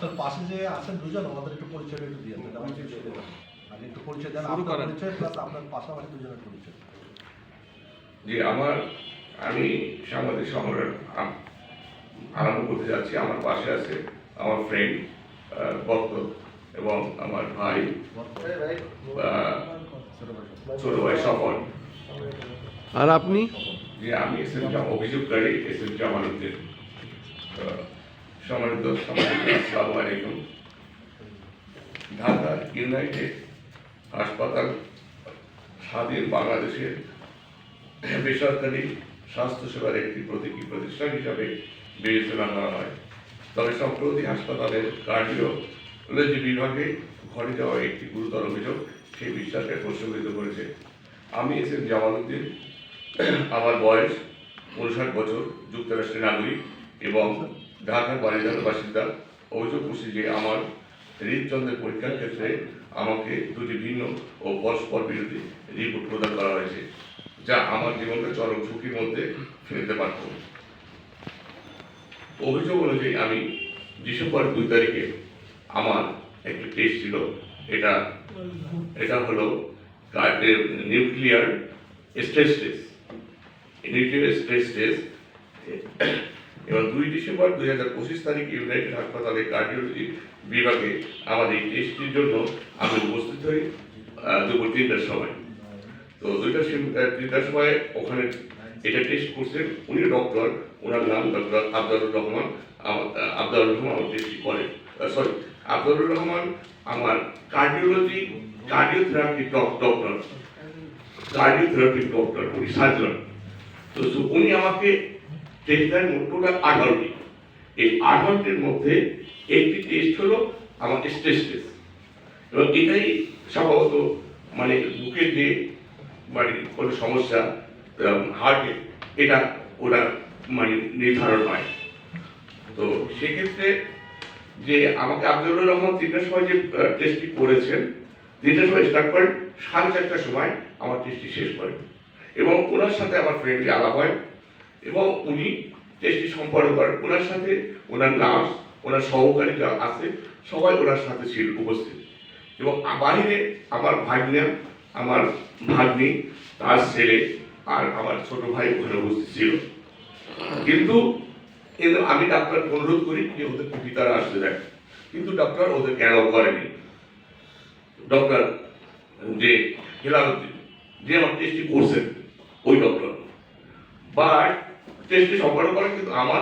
আপনার পাশে যে আছেন দুজন আমাদের একটু পরিচয় একটু দিয়ে দেন, আমাকে আগে একটু পরিচয় দেন, আপনার পরিচয় প্লাস আপনার পাশাপাশি দুজনের পরিচয়। যে আমি সাংবাদিক সংগ্রাম আরম্ভ করতে যাচ্ছি। আমার পাশে আছে আমার ফ্রেন্ড ভক্ত এবং আমার ভাই ছোট ভাই সফল। আর আপনি? যে আমি অভিযোগকারী এসএম জামালউদ্দিন। সম্মানিত আসসালামু আলাইকুম। ঢাকা ইউনাইটেড হাসপাতাল স্বাধীন বাংলাদেশের বেসরকারি স্বাস্থ্যসেবার একটি প্রতীকী প্রতিষ্ঠান হিসাবে বিবেচনা করা হয়। তবে সম্প্রতি হাসপাতালের কার্ডিওলজি বিভাগে ঘটে যাওয়া একটি গুরুতর অভিযোগ সেই বিশ্বাসকে প্রশ্নবিদ্ধ করেছে। আমি এসএম জামালউদ্দিন, আমার বয়স 59 বছর, যুক্তরাষ্ট্রের নাগরিক এবং ঢাকার বাড়িঘাটের বাসিন্দা। অভিযোগ করছি যে আমার হৃদযন্ত্রের পরীক্ষার ক্ষেত্রে আমাকে দুটি ভিন্ন ও পরস্পর বিরোধী রিপোর্ট প্রদান করা হয়েছে, যা আমার জীবনকে চরম ঝুঁকির মধ্যে ফেলতে পারত। অভিযোগ অনুযায়ী আমি ডিসেম্বর 2 তারিখে আমার একটি টেস্ট ছিল। এটা হলো নিউক্লিয়ার স্ট্রেস টেস্ট। এবং 2 ডিসেম্বর 2025 তারিখ ইউনাইটেড হাসপাতালে কার্ডিওলজি বিভাগে আমাদের এই টেস্টটির জন্য আমি উপস্থিত হই দুপুর 3টার সময়। তো 3টার সময় ওখানে এটা টেস্ট করছেন উনি ডক্টর, ওনার নাম ডক্টর আবদুল্লাহ রহমান। আমার টেস্টটি করেন, আবদুল্লাহ রহমান আমার কার্ডিওথেরাপি ডক্টর, উনি সার্জন। তো উনি আমাকে টেস্ট দেন টোটাল 18টি। এই 18টির মধ্যে একটি টেস্ট হলো আমার স্ট্রেস টেস্ট, এবং এটাই সম্ভবত মানে বুকের যে মানে কোনো সমস্যা হার্টে এটা ওরা মানে নির্ধারণ হয়। তো সেক্ষেত্রে যে আমাকে আবদুল্লাহ রহমান 3টার সময় যে টেস্টটি করেছেন, 3টার সময় স্টার্ট করেন, 4:30টার সময় আমার টেস্টটি শেষ করেন এবং ওনার সাথে আমার ফ্রেন্ডলি আলাপ হয় এবং উনি টেস্টটি সম্পন্ন করেন। ওনার সাথে ওনার নার্স, ওনার সহকারী যা আছে সবাই ওনার সাথে ছিল উপস্থিত, এবং বাহিরে আমার ভাগ্না, আমার ভাগ্নি, তার ছেলে আর আমার ছোট ভাই ওখানে উপস্থিত ছিল। কিন্তু আমি ডাক্তারকে অনুরোধ করি যে ওদের পিতারা আসতে দেয়, কিন্তু ডক্টর ওদের কেন করেনি। ডক্টর যে হেলালুদ্দিন যে আমার টেস্টটি করছেন ওই ডক্টর বাট টেস্টটি সম্পন্ন করেন, কিন্তু আমার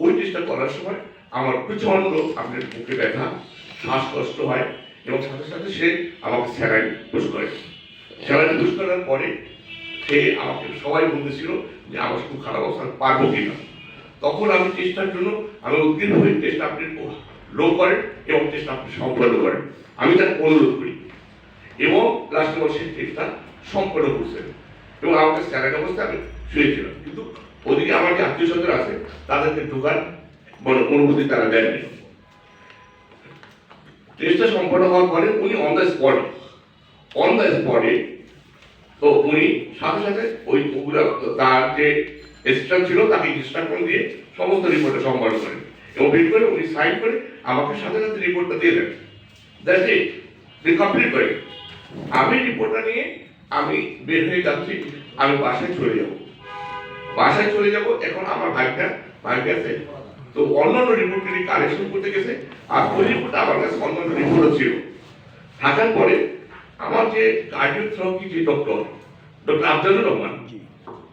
ওই টেস্টটা করার সময় আমার প্রচন্ড আপনার বুকে ব্যথা, শ্বাসকষ্ট হয় এবং সাথে সাথে সে আমাকে স্যালাইন পুশ করে। স্যালাইন পুশ করার পরে সে আমাকে সবাই বলতেছিল যে আমার খুব খারাপ অবস্থা, পারবো কিনা। তখন আমি টেস্টটার জন্য আমি উদ্গ্রীব হয়ে টেস্ট আপনি লো করেন এবং টেস্ট আপনি সম্পন্ন করেন, আমি তাকে অনুরোধ করি এবং লাস্টে বসে টেস্টটা সম্পন্ন করছেন এবং আমাকে স্যালাইন অবস্থায় আমি শুয়েছিলাম। কিন্তু ওদিকে আমার যে আত্মীয় স্বজন আছে তাদেরকে ঢোকার অনুমতি তারা দেননি। টেস্টটা সম্পন্ন হওয়ার পরে উনি অন দ্য স্পটে তো উনি সাথে সাথে ওই তার যে অ্যাসিস্ট্যান্ট ছিল তাকে ইনস্ট্রাকশন দিয়ে সমস্ত রিপোর্টটা সম্পন্ন করেন এবং বের করে উনি সাইন করে আমাকে সাথে সাথে রিপোর্টটা দিয়ে দেন। দ্যাটস ইট, কমপ্লিট করে আমি রিপোর্টটা নিয়ে আমি বের হয়ে যাচ্ছি। আমি বাসায় চলে যাব। এখন আমার ভাইটা আছে, তো অন্যান্য রিপোর্টগুলি কালেকশন করতে গেছে, আর ওই রিপোর্টটা আমার কাছে অন্যান্য রিপোর্টও ছিল। থাকার পরে আমার যে কার্ডিওথেরাপি যে ডক্টর আবদুল্লাহ রহমান,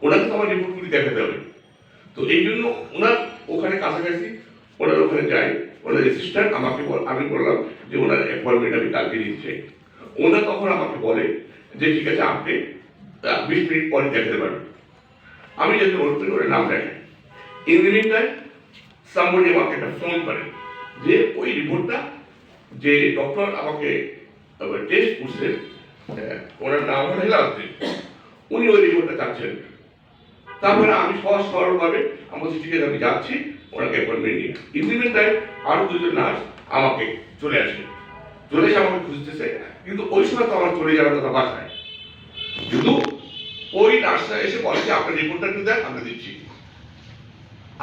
ওনাকে তো আমার রিপোর্টগুলি দেখাতে হবে। তো এই জন্য ওনার ওখানে কাছাকাছি ওনার ওখানে যাই, ওনার অ্যাসিস্ট্যান্ট আমাকে আমি বললাম যে ওনার অ্যাপয়েন্টমেন্ট আমি কালকে দিতে চাই। ওনার তখন আমাকে বলে যে ঠিক আছে, আপনি 20 মিনিট পরে দেখাতে পারবেন। আমি যাতে ওর করে নাম দেখেন। In the meantime somebody আমাকে একটা ফোন করে যে ওই রিপোর্টটা যে ডক্টর আমাকে টেস্ট করছেন, ওনার নাম হলো হেলালুদ্দিন, উনি ওই রিপোর্টটা চাচ্ছেন। তারপরে আমি সহজ সরলভাবে আমি বলছি ঠিক আছে আমি যাচ্ছি, ওনাকে অ্যাপয়েন্টমেন্ট নিয়ে। ইন দ্য মিন টাইম আরো দুজন নার্স আমাকে চলে এসে আমাকে খুঁজতেছে, কিন্তু ওই সময় তো আমার চলে যাওয়ার কথা বাসায়। কিন্তু ওই নার্সরা এসে বলে যে আপনার রিপোর্টটা একটু দেন, আমরা দিচ্ছি।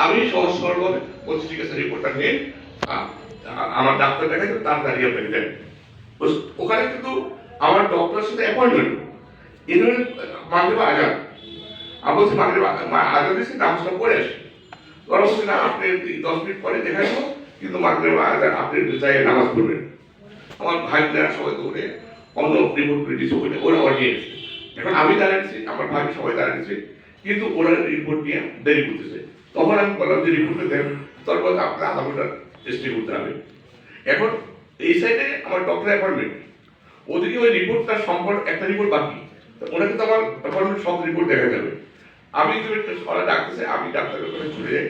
আমি সহজ সরলভাবে বলছি ঠিক আছে রিপোর্টটা নেন, আমার ডাক্তার দেখাইছে তাড়াতাড়ি আপনাকে দেন। ওখানে কিন্তু আমার ডক্টরের সাথে অ্যাপয়েন্টমেন্ট এখানে মাগরিব আজান। আমি বলছি মাগরিব আজান দিয়েছি নামাজটা পড়ে আসি। ওরা বলছে না আপনি 10 মিনিট পরে দেখাইবো, কিন্তু মাগরিব আজান আপনি যাই নামাজ পড়বেন। আমার ভাইরা সবাই দৌড়ে অন্য রিপোর্ট করে দিচ্ছে, ওরা অরিয়ে গেছে। এখন আমি দাঁড়িয়েছি, আমার ভাই সবাই দাঁড়িয়েছে, কিন্তু ওরা রিপোর্ট নিয়ে দেরি করতেছে। তখন আমি বললাম যে রিপোর্টটা দেন, তারপর আপনার আধা ঘন্টা স্টে করতে হবে। এখন এই সাইডে আমার ডক্টর অ্যাপয়েন্টমেন্ট, ওদিকে ওই রিপোর্টটা সম্পর্ক একটা রিপোর্ট বাকি, ওনাকে তো আমার অ্যাপয়েন্টমেন্ট সব রিপোর্ট দেখা যাবে। আমি যে ওরা ডাকতেছে, আমি ডাক্তারের ওখানে চলে যাই,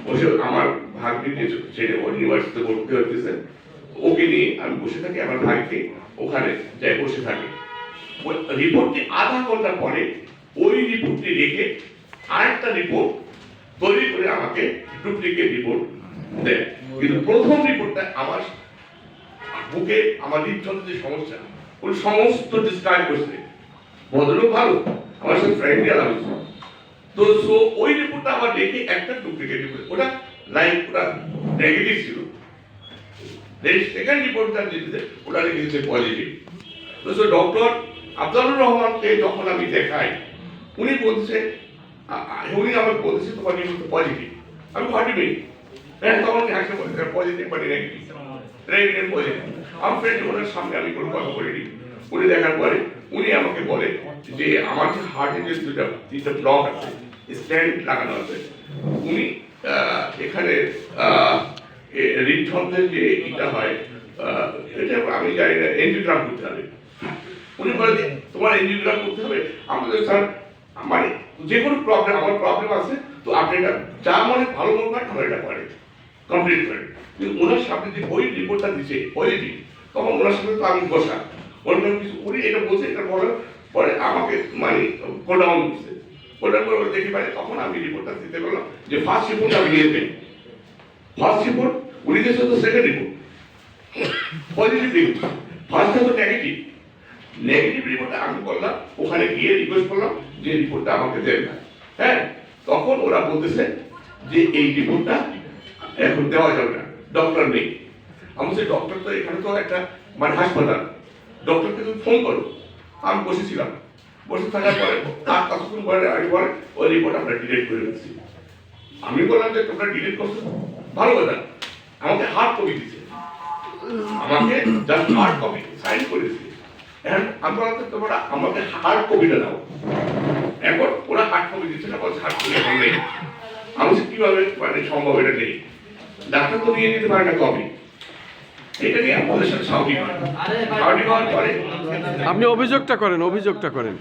বসে আমার ভাগ্যে নিয়ে ছেড়ে ও ইউনিভার্সিটিতে ভর্তি হতেছে, ওকে নিয়ে আমি বসে থাকি, আমার ভাইকে ওখানে যাই বসে থাকি। ওই রিপোর্টটি আধা ঘন্টা পরে ওই রিপোর্টটি রেখে আরেকটা রিপোর্ট তৈরি করে আমাকে ডুপ্লিকেট রিপোর্ট দেয়। কিন্তু প্রথম রিপোর্টটা আমার বুকে আমার হৃদযন্ত্রের যে সমস্যা, ওই সমস্ত ডিসক্রাইব করছে। ভদ্রলোক ভালো, আমার সাথে ফ্রেন্ডলি আলাপ হয়েছে। তো সো ওই রিপোর্টটা আমার দেখে একটা ডুপ্লিকেট রিপোর্ট, ওটা লাইক ওটা নেগেটিভ ছিল। সেকেন্ড রিপোর্টটা দিতে ওটা লিখেছে পজিটিভ। তো সো ডক্টর আফজালুর রহমানকে যখন আমি দেখাই, উনি বলছে উনি আমাকে বলছে তোমার রিপোর্ট পজিটিভ। আমি ঘটিনি, হ্যাঁ তখন হাসতে বলছে পজিটিভ মানে নেগেটিভ, নেগেটিভ পজিটিভ। আমার ফ্রেন্ড ওনার সামনে আমি কোনো কথা বলিনি। উনি দেখার পরে উনি আমাকে বলে যে আমার যে হার্টে যে তিনটা ব্লক আছে, স্ট্যান্ড লাগানো আছে, উনি এখানে হৃদযন্ত্রের যে এটা হয়, এটা আমি জানি না, এনজিওগ্রাম করতে হবে। উনি বলে যে তোমার এনজিওগ্রাম করতে হবে। আমাদের স্যার মানে যে কোনো প্রবলেম, আমার প্রবলেম আছে, তো আপনি এটা যা মনে ভালো মনে করেন আমার এটা করেন, কমপ্লিট করেন। কিন্তু ওনার সামনে যে ওই রিপোর্টটা দিচ্ছে পজিটিভ, তখন ওনার সাথে তো আমি বসা, অন্য কিছু উনি এটা বলছে, এটা বলার পরে আমাকে মানে গোডাউন দিচ্ছে। ওটার পরে দেখি পাই, তখন আমি রিপোর্টটা দিতে পারলাম যে ফার্স্ট রিপোর্ট আমি নিয়ে দেন। ফার্স্ট রিপোর্ট উনি দিয়েছে তো সেকেন্ড রিপোর্ট পজিটিভ রিপোর্ট, ফার্স্টটা তো নেগেটিভ। নেগেটিভ রিপোর্টটা আমি করলাম, ওখানে গিয়ে রিকোয়েস্ট করলাম যে রিপোর্টটা আমাকে দেন না। হ্যাঁ, তখন ওরা বলতেছে যে এই রিপোর্টটা এখন দেওয়া যাবে না, ডক্টর নেই। আমি বলছি ডক্টর তো এখানে তো একটা মানে হাসপাতাল, ডক্টরকে তুমি ফোন করো। আমি বসেছিলাম, বসে থাকার পরে তার কতক্ষণ পরে আমি বলে ওই রিপোর্ট আমরা ডিলিট করে দিচ্ছি। আমি বললাম যে তোমরা ডিলিট করছো, ভালো কথা, আমাকে হার্ড কপি দিচ্ছে, আমাকে জাস্ট হার্ড কপি সাইন করেছে। এখন আমি বললাম তোমরা আমাকে হার্ড কপিটা দাও। এখন ওরা হার্ড কপি দিচ্ছে না, বলছে হার্ড কপি এখন নেই। আমি কিভাবে মানে সম্ভব, এটা নেই, ডাক্তার তো নিয়ে নিতে পারে না কপি। এটা নিয়ে আমাদের সাথে সাউদি হওয়ার পরে আপনি অভিযোগটা করেন।